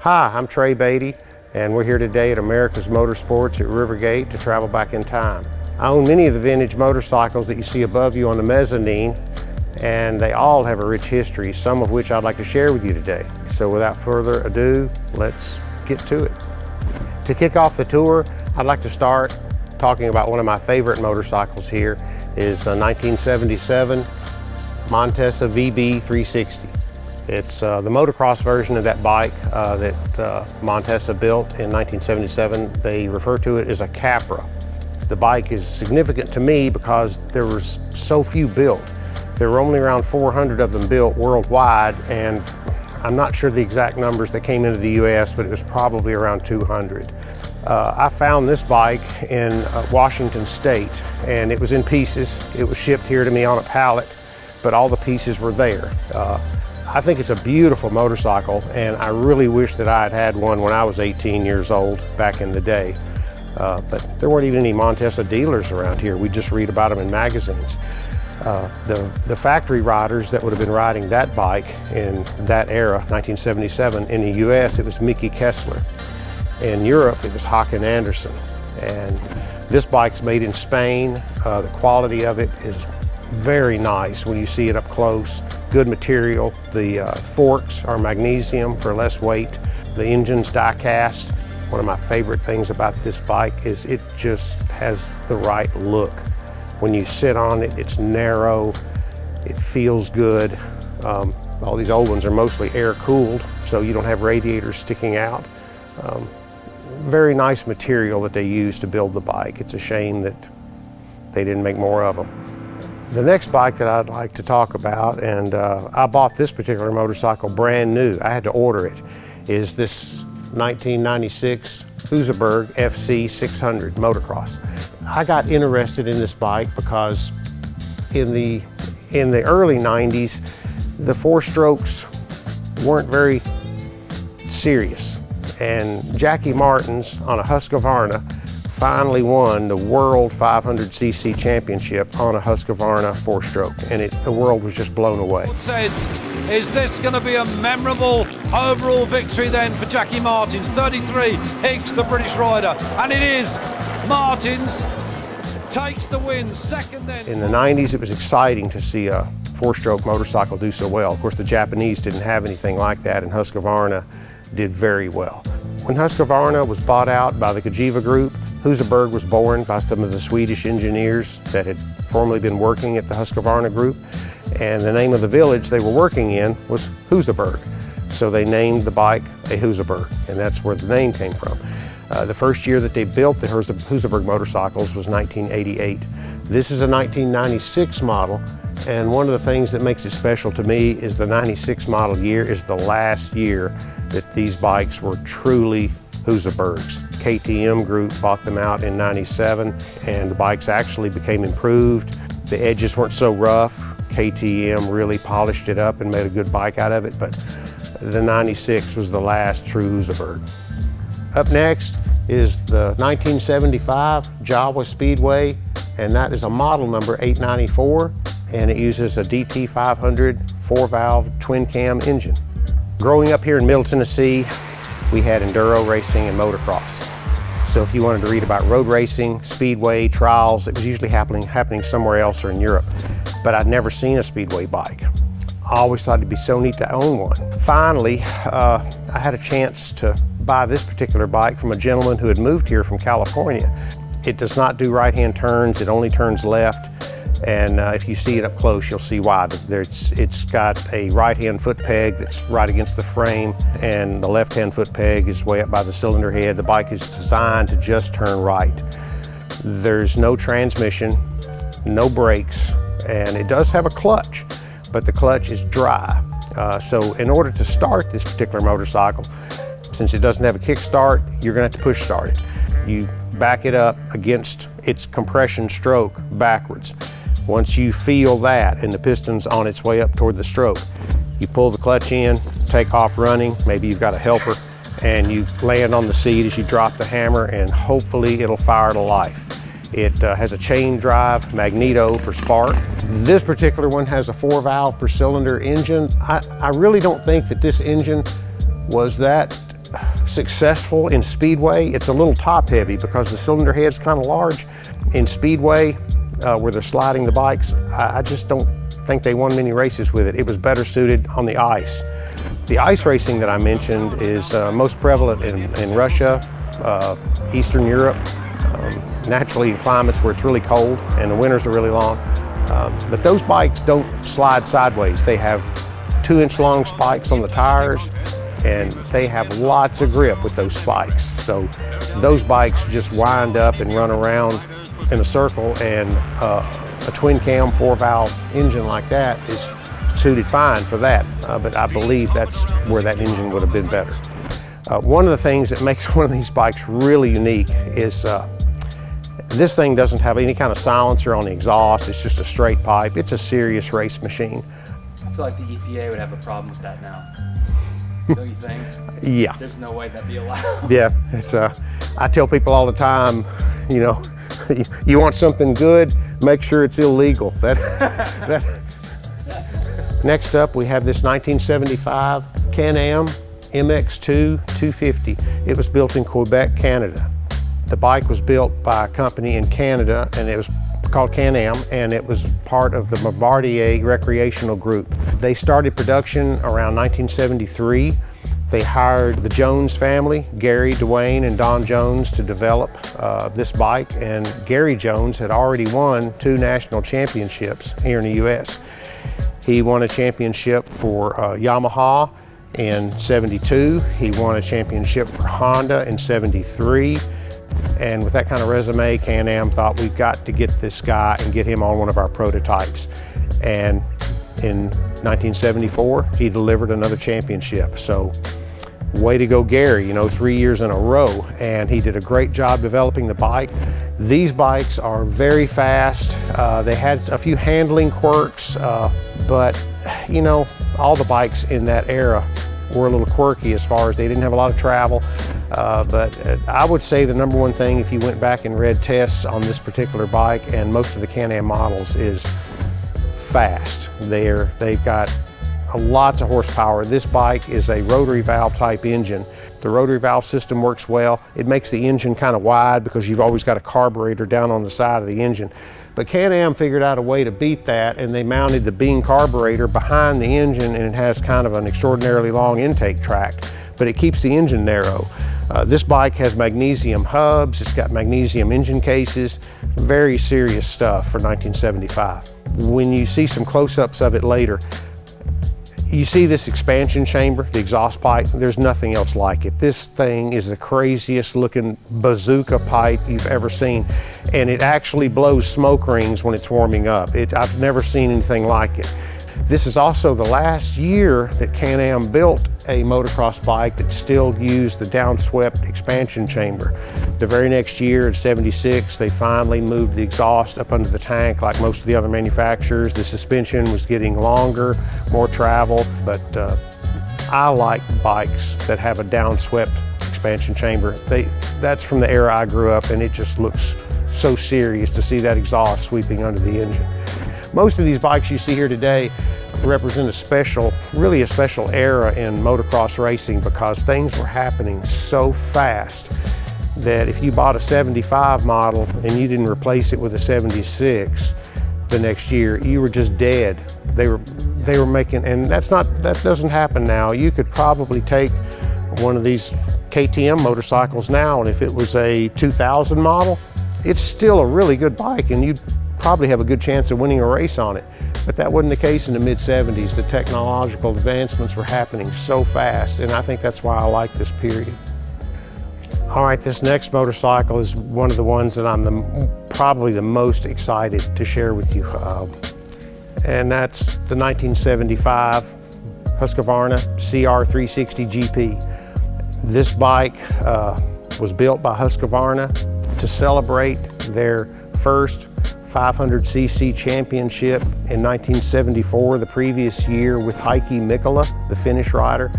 Hi, I'm Trey Batey, and we're here today at America's Motorsports at Rivergate to travel back in time. I own many of the vintage motorcycles that you see above you on the mezzanine, and they all have a rich history, some of which I'd like to share with you today. So without further ado, let's get to it. To kick off the tour, I'd like to start talking about one of my favorite motorcycles here is a 1977 Montesa VB360. It's the motocross version of that bike that Montesa built in 1977. They refer to it as a Capra. The bike is significant to me because there was so few built. There were only around 400 of them built worldwide, and I'm not sure the exact numbers that came into the US, but it was probably around 200. I found this bike in Washington State, and it was in pieces. It was shipped here to me on a pallet, but all the pieces were there. I think it's a beautiful motorcycle, and I really wish that I had had one when I was 18 years old back in the day. But there weren't even any Montesa dealers around here. We just read about them in magazines. The factory riders that would have been riding that bike in that era, 1977, in the US, it was Mickey Kessler. In Europe, it was Hakan Andersen. And this bike's made in Spain. The quality of it is very nice when you see it up close. Good material. The forks are magnesium for less weight. The engine's die cast. One of my favorite things about this bike is it just has the right look. When you sit on it, it's narrow, it feels good. All these old ones are mostly air-cooled, so you don't have radiators sticking out. Very nice material that they use to build the bike. It's a shame that they didn't make more of them. The next bike that I'd like to talk about, and I bought this particular motorcycle brand new, I had to order it, is this 1996 Husaberg FC600 Motocross. I got interested in this bike because in the early 90s, the four strokes weren't very serious. And Jackie Martins on a Husqvarna finally won the World 500cc championship on a Husqvarna four-stroke, and the world was just blown away. Says, is this going to be a memorable overall victory then for Jackie Martins? 33, Hicks, the British rider, and it is. Martins takes the win, second then. In the 90s, it was exciting to see a four-stroke motorcycle do so well. Of course, the Japanese didn't have anything like that, and Husqvarna did very well. When Husqvarna was bought out by the Jawa group, Husaberg was born by some of the Swedish engineers that had formerly been working at the Husqvarna group, and the name of the village they were working in was Husaberg. So they named the bike a Husaberg, and that's where the name came from. The first year that they built the Husaberg motorcycles was 1988. This is a 1996 model, and one of the things that makes it special to me is the 96 model year is the last year that these bikes were truly Husabergs. KTM Group bought them out in 97, and the bikes actually became improved. The edges weren't so rough. KTM really polished it up and made a good bike out of it, but the 96 was the last true Husaberg. Up next is the 1975 Jawa Speedway, and that is a model number 894, and it uses a DT500 4-valve twin-cam engine. Growing up here in Middle Tennessee, we had enduro racing and motocross. So if you wanted to read about road racing, speedway, trials, it was usually happening somewhere else or in Europe. But I'd never seen a speedway bike. I always thought it'd be so neat to own one. Finally, I had a chance to buy this particular bike from a gentleman who had moved here from California. It does not do right-hand turns, it only turns left. And if you see it up close, you'll see why. It's got a right-hand foot peg that's right against the frame, and the left-hand foot peg is way up by the cylinder head. The bike is designed to just turn right. There's no transmission, no brakes, and it does have a clutch, but the clutch is dry. So in order to start this particular motorcycle, since it doesn't have a kickstart, you're gonna have to push start it. You back it up against its compression stroke backwards. Once you feel that and the piston's on its way up toward the stroke, you pull the clutch in, take off running, maybe you've got a helper, and you land on the seat as you drop the hammer, and hopefully it'll fire to life. It has a chain drive magneto for spark. This particular one has a 4-valve per cylinder engine. I really don't think that this engine was that successful in Speedway. It's a little top heavy because the cylinder head's kind of large. In Speedway, where they're sliding the bikes, I just don't think they won many races with it. It was better suited on the ice. The ice racing that I mentioned is most prevalent in Russia, Eastern Europe, naturally in climates where it's really cold and the winters are really long. But those bikes don't slide sideways. They have 2-inch long spikes on the tires, and they have lots of grip with those spikes. So those bikes just wind up and run around in a circle, and a twin cam 4-valve engine like that is suited fine for that. But I believe that's where that engine would have been better. One of the things that makes one of these bikes really unique is this thing doesn't have any kind of silencer on the exhaust. It's just a straight pipe. It's a serious race machine. I feel like the EPA would have a problem with that now. Don't you think? Yeah. There's no way that'd be allowed. Yeah, it's I tell people all the time, you know, you want something good, make sure it's illegal. Next up, we have this 1975 Can-Am MX2 250. It was built in Quebec, Canada. The bike was built by a company in Canada, and it was called Can-Am, and it was part of the Bombardier recreational group. They started production around 1973. They hired the Jones family, Gary, Dwayne, and Don Jones, to develop this bike, and Gary Jones had already won 2 national championships here in the US. He won a championship for Yamaha in '72. He won a championship for Honda in '73. And with that kind of resume, Can-Am thought, we've got to get this guy and get him on one of our prototypes. And in 1974, he delivered another championship. So way to go, Gary, you know, 3 years in a row. And he did a great job developing the bike. These bikes are very fast. They had a few handling quirks, but you know, all the bikes in that era were a little quirky as far as they didn't have a lot of travel. But I would say the number one thing, if you went back and read tests on this particular bike and most of the Can-Am models, is fast. They've got lots of horsepower. This bike is a rotary valve type engine. The rotary valve system works well. It makes the engine kind of wide because you've always got a carburetor down on the side of the engine. But Can-Am figured out a way to beat that, and they mounted the beam carburetor behind the engine, and it has kind of an extraordinarily long intake tract, but it keeps the engine narrow. This bike has magnesium hubs, it's got magnesium engine cases, very serious stuff for 1975. When you see some close-ups of it later, you see this expansion chamber, the exhaust pipe, there's nothing else like it. This thing is the craziest looking bazooka pipe you've ever seen. And it actually blows smoke rings when it's warming up. I've never seen anything like it. This is also the last year that Can-Am built a motocross bike that still used the downswept expansion chamber. The very next year in '76, they finally moved the exhaust up under the tank like most of the other manufacturers. The suspension was getting longer, more travel, but I like bikes that have a downswept expansion chamber. That's from the era I grew up, and it just looks so serious to see that exhaust sweeping under the engine. Most of these bikes you see here today represent really a special era in motocross racing, because things were happening so fast that if you bought a '75 model and you didn't replace it with a '76 the next year, you were just dead. They were making, and that doesn't happen now. You could probably take one of these KTM motorcycles now, and if it was a 2000 model, it's still a really good bike, and you'd probably have a good chance of winning a race on it. But that wasn't the case in the mid-'70s. The technological advancements were happening so fast, and I think that's why I like this period. All right, this next motorcycle is one of the ones that I'm probably the most excited to share with you. And that's the 1975 Husqvarna CR 360 GP. This bike was built by Husqvarna to celebrate their first 500cc championship in 1974, the previous year, with Heikki Mikkola, the Finnish rider.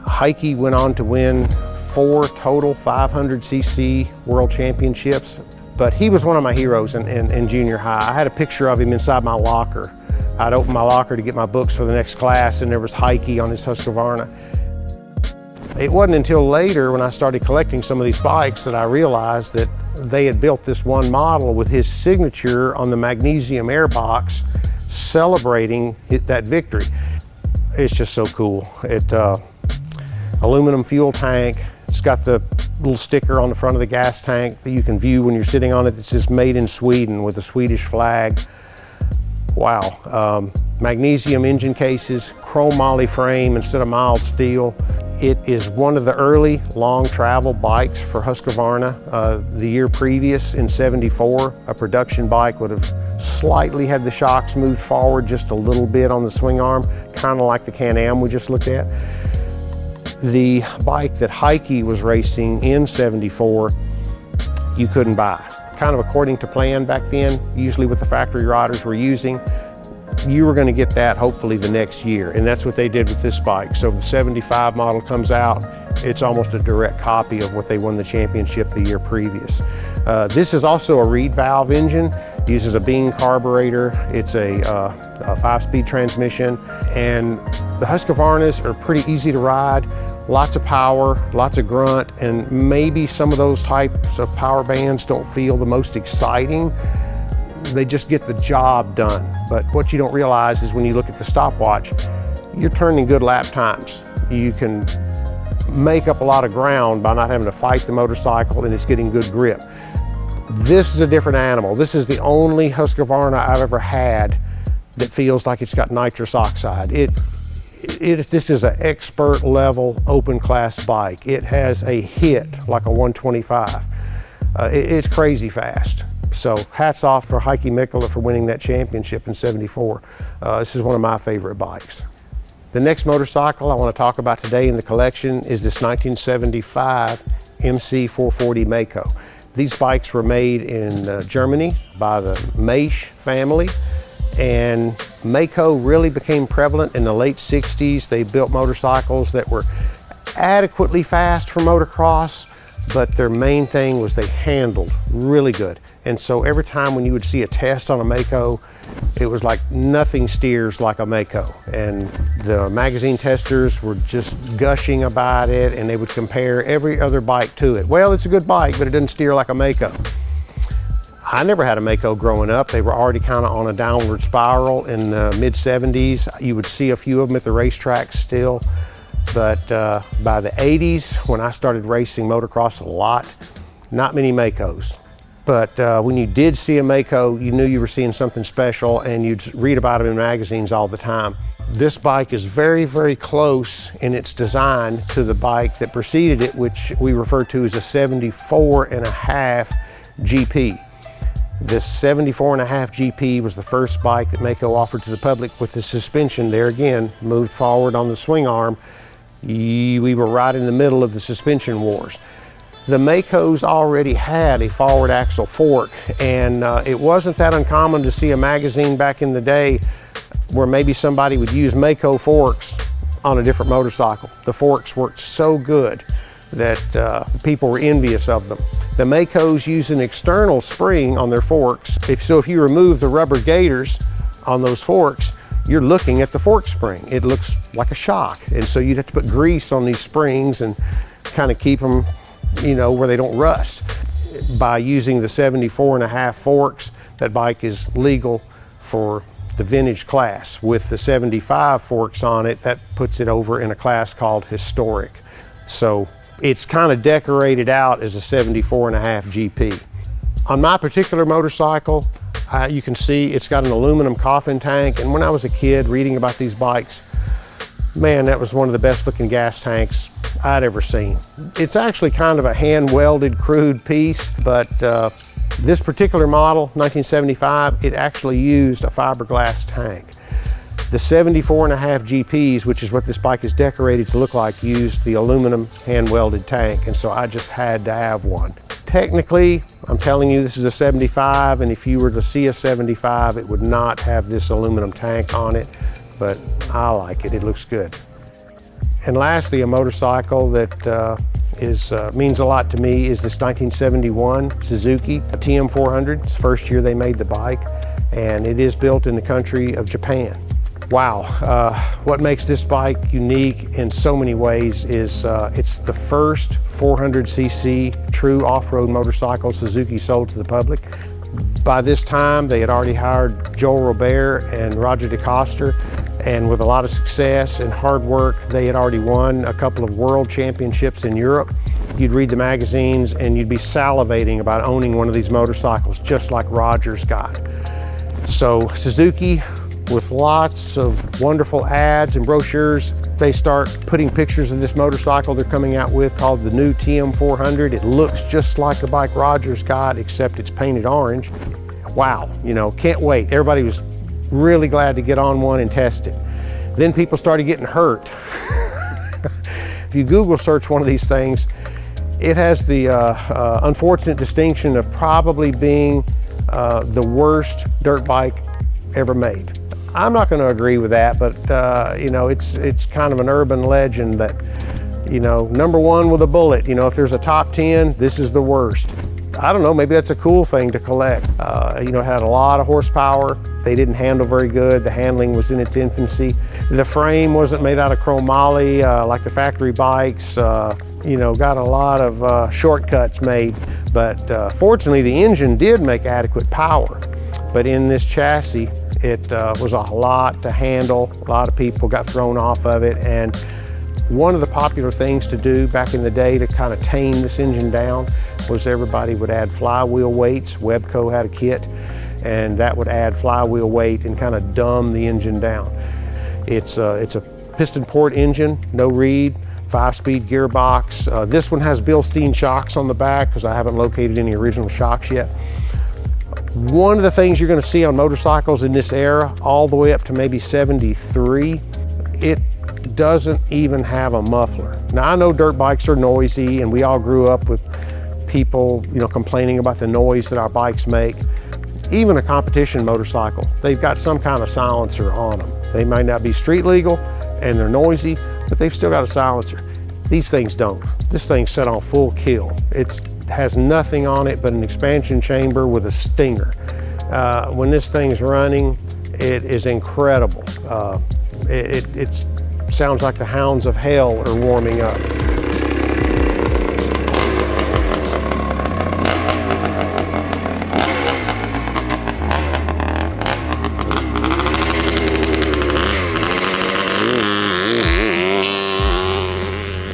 Heikki went on to win 4 total 500cc world championships, but he was one of my heroes in junior high. I had a picture of him inside my locker. I'd open my locker to get my books for the next class, and there was Heikki on his Husqvarna. It wasn't until later when I started collecting some of these bikes that I realized that they had built this one model with his signature on the magnesium airbox celebrating that victory. It's just so cool. Aluminum fuel tank. It's got the little sticker on the front of the gas tank that you can view when you're sitting on it that says made in Sweden with a Swedish flag. Wow. Magnesium engine cases, chrome moly frame instead of mild steel. It is one of the early long travel bikes for Husqvarna. The year previous in '74, a production bike would have slightly had the shocks moved forward just a little bit on the swing arm, kind of like the Can-Am we just looked at. The bike that Heike was racing in '74, you couldn't buy. Kind of according to plan back then, usually what the factory riders were using. You were going to get that hopefully the next year, and that's what they did with this bike. So the '75 model comes out, it's almost a direct copy of what they won the championship the year previous. This is also a reed valve engine, uses a Bean carburetor. It's a 5-speed transmission, and the Husqvarnas are pretty easy to ride. Lots of power, lots of grunt, and maybe some of those types of power bands don't feel the most exciting. They just get the job done. But what you don't realize is when you look at the stopwatch, you're turning good lap times. You can make up a lot of ground by not having to fight the motorcycle, and it's getting good grip. This is a different animal. This is the only Husqvarna I've ever had that feels like it's got nitrous oxide. This is an expert level open class bike. It has a hit like a 125. It's crazy fast. So hats off for Heike Mikkola for winning that championship in '74. This is one of my favorite bikes. The next motorcycle I want to talk about today in the collection is this 1975 MC440 Maico. These bikes were made in Germany by the Maisch family, and Maico really became prevalent in the late '60s. They built motorcycles that were adequately fast for motocross, but their main thing was they handled really good. And so every time when you would see a test on a Maico, it was like nothing steers like a Maico. And the magazine testers were just gushing about it, and they would compare every other bike to it. Well, it's a good bike, but it doesn't steer like a Maico. I never had a Maico growing up. They were already kind of on a downward spiral in the mid '70s. You would see a few of them at the racetracks still. But by the '80s, when I started racing motocross a lot, not many Maicos. But when you did see a Maico, you knew you were seeing something special, and you'd read about them in magazines all the time. This bike is very, very close in its design to the bike that preceded it, which we refer to as a 74.5 GP. This 74.5 GP was the first bike that Maico offered to the public with the suspension there again, moved forward on the swing arm. We were right in the middle of the suspension wars. The Maicos already had a forward axle fork, and it wasn't that uncommon to see a magazine back in the day where maybe somebody would use Maico forks on a different motorcycle. The forks worked so good that people were envious of them. The Maicos use an external spring on their forks. If you remove the rubber gaiters on those forks, you're looking at the fork spring. It looks like a shock. And so you'd have to put grease on these springs and kind of keep them, where they don't rust. By using the 74.5 forks, that bike is legal for the vintage class. With the 75 forks on it, that puts it over in a class called historic. So it's kind of decorated out as a 74.5 GP. On my particular motorcycle, you can see it's got an aluminum coffin tank, and when I was a kid reading about these bikes, man, that was one of the best looking gas tanks I'd ever seen. It's actually kind of a hand welded crude piece, but this particular model, 1975, it actually used a fiberglass tank. The 74.5 GPs, which is what this bike is decorated to look like, used the aluminum hand welded tank, and so I just had to have one. Technically, I'm telling you, this is a 75, and if you were to see a 75, it would not have this aluminum tank on it, but I like it, it looks good. And lastly, a motorcycle that means a lot to me is this 1971 Suzuki TM400. It's the first year they made the bike, and it is built in the country of Japan. Wow, what makes this bike unique in so many ways is it's the first 400cc true off-road motorcycle Suzuki sold to the public. By this time, they had already hired Joel Robert and Roger DeCoster, and with a lot of success and hard work, they had already won a couple of world championships in Europe. You'd read the magazines and you'd be salivating about owning one of these motorcycles, just like Roger's got. So Suzuki, with lots of wonderful ads and brochures, they start putting pictures of this motorcycle they're coming out with called the new TM400. It looks just like the bike Roger's got, except it's painted orange. Wow, you know, can't wait. Everybody was really glad to get on one and test it. Then people started getting hurt. If you Google search one of these things, it has the unfortunate distinction of probably being the worst dirt bike ever made. I'm not going to agree with that, but you know, it's kind of an urban legend that, you know, #1 with a bullet. You know, if there's a top 10, this is the worst. I don't know, maybe that's a cool thing to collect. You know, it had a lot of horsepower. They didn't handle very good. The handling was in its infancy. The frame wasn't made out of chromoly like the factory bikes. You know, got a lot of shortcuts made, but fortunately the engine did make adequate power. But in this chassis, it was a lot to handle. A lot of people got thrown off of it, and one of the popular things to do back in the day to kind of tame this engine down was everybody would add flywheel weights. Webco had a kit, and that would add flywheel weight and kind of dumb the engine down. It's a piston port engine, no reed, 5-speed gearbox. This one has Bilstein shocks on the back because I haven't located any original shocks yet. One of the things you're going to see on motorcycles in this era, all the way up to maybe 73, it doesn't even have a muffler. Now I know dirt bikes are noisy, and we all grew up with people, you know, complaining about the noise that our bikes make. Even a competition motorcycle, they've got some kind of silencer on them. They might not be street legal and they're noisy, but they've still got a silencer. These things don't. This thing's set on full kill. It has nothing on it but an expansion chamber with a stinger. When this thing's running, it is incredible. It sounds like the hounds of hell are warming up.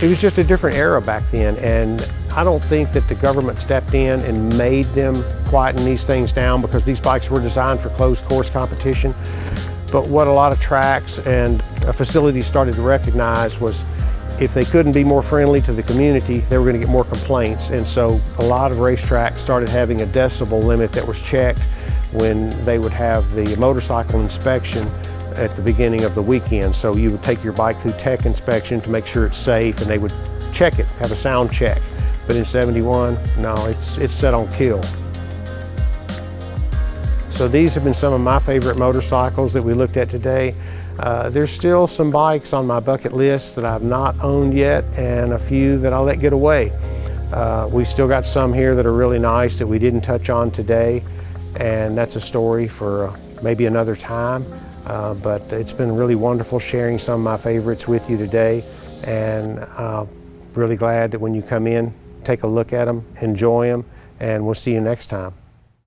It was just a different era back then, and I don't think that the government stepped in and made them quieten these things down, because these bikes were designed for closed course competition. But what a lot of tracks and facilities started to recognize was if they couldn't be more friendly to the community, they were going to get more complaints. And so a lot of racetracks started having a decibel limit that was checked when they would have the motorcycle inspection at the beginning of the weekend. So you would take your bike through tech inspection to make sure it's safe, and they would check it, have a sound check. But in 71, no, it's set on kill. So these have been some of my favorite motorcycles that we looked at today. There's still some bikes on my bucket list that I've not owned yet, and a few that I'll let get away. We've still got some here that are really nice that we didn't touch on today, and that's a story for maybe another time. But it's been really wonderful sharing some of my favorites with you today, and really glad that when you come in, take a look at them, enjoy them, and we'll see you next time.